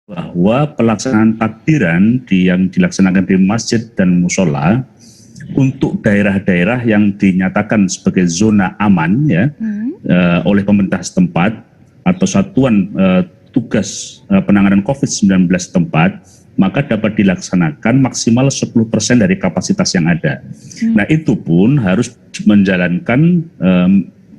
bahwa pelaksanaan takbiran yang dilaksanakan di masjid dan musola untuk daerah-daerah yang dinyatakan sebagai zona aman ya oleh pemerintah setempat atau satuan tugas penanganan COVID-19 setempat, maka dapat dilaksanakan maksimal 10% dari kapasitas yang ada. Nah, itu pun harus menjalankan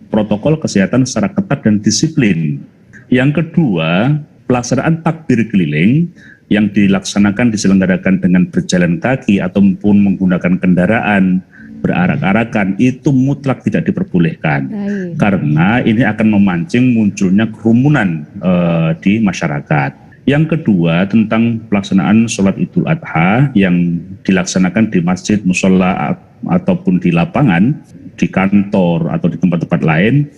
protokol kesehatan secara ketat dan disiplin. Yang kedua, pelaksanaan takbir keliling yang diselenggarakan dengan berjalan kaki ataupun menggunakan kendaraan berarak-arakan itu mutlak tidak diperbolehkan. Karena ini akan memancing munculnya kerumunan di masyarakat. Yang kedua, tentang pelaksanaan sholat Idul Adha yang dilaksanakan di masjid, musola ataupun di lapangan, di kantor atau di tempat-tempat lain,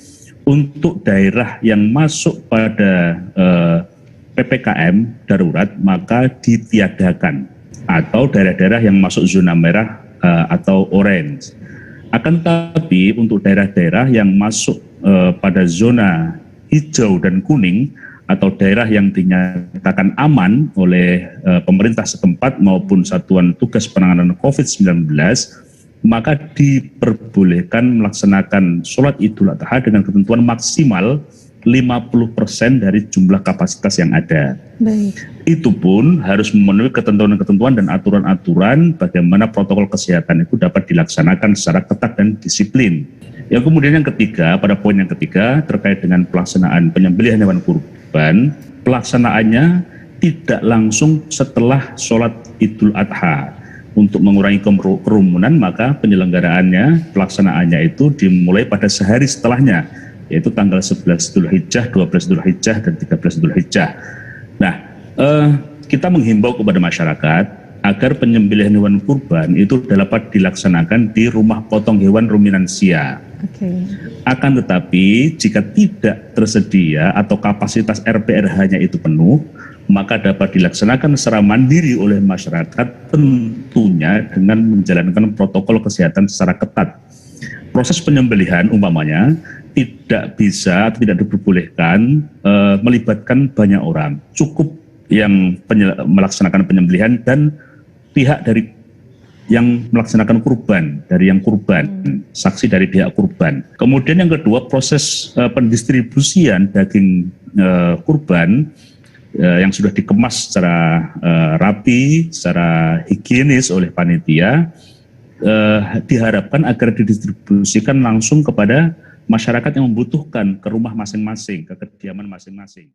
untuk daerah yang masuk pada PPKM darurat maka ditiadakan, atau daerah-daerah yang masuk zona merah atau orange. Akan tetapi untuk daerah-daerah yang masuk pada zona hijau dan kuning atau daerah yang dinyatakan aman oleh pemerintah setempat maupun satuan tugas penanganan COVID-19, maka diperbolehkan melaksanakan sholat Idul Adha dengan ketentuan maksimal 50% dari jumlah kapasitas yang ada. Baik. Itu pun harus memenuhi ketentuan-ketentuan dan aturan-aturan bagaimana protokol kesehatan itu dapat dilaksanakan secara ketat dan disiplin. Yang kemudian yang ketiga, pada poin yang ketiga terkait dengan pelaksanaan penyembelihan hewan kurban, pelaksanaannya tidak langsung setelah sholat Idul Adha. Untuk mengurangi kerumunan, maka penyelenggaraannya, pelaksanaannya itu dimulai pada sehari setelahnya, yaitu tanggal 11 Dzulhijjah, 12 Dzulhijjah, dan 13 Dzulhijjah. Nah, kita menghimbau kepada masyarakat agar penyembelihan hewan kurban itu dapat dilaksanakan di rumah potong hewan ruminansia. Akan tetapi, jika tidak tersedia atau kapasitas RPRH-nya itu penuh, maka dapat dilaksanakan secara mandiri oleh masyarakat, tentunya dengan menjalankan protokol kesehatan secara ketat. Proses penyembelihan umpamanya tidak bisa atau tidak diperbolehkan melibatkan banyak orang. Cukup yang melaksanakan penyembelihan dan pihak dari yang melaksanakan kurban, dari yang kurban, saksi dari pihak kurban. Kemudian yang kedua, proses pendistribusian daging kurban yang sudah dikemas secara rapi, secara higienis oleh panitia, diharapkan agar didistribusikan langsung kepada masyarakat yang membutuhkan ke rumah masing-masing, ke kediaman masing-masing.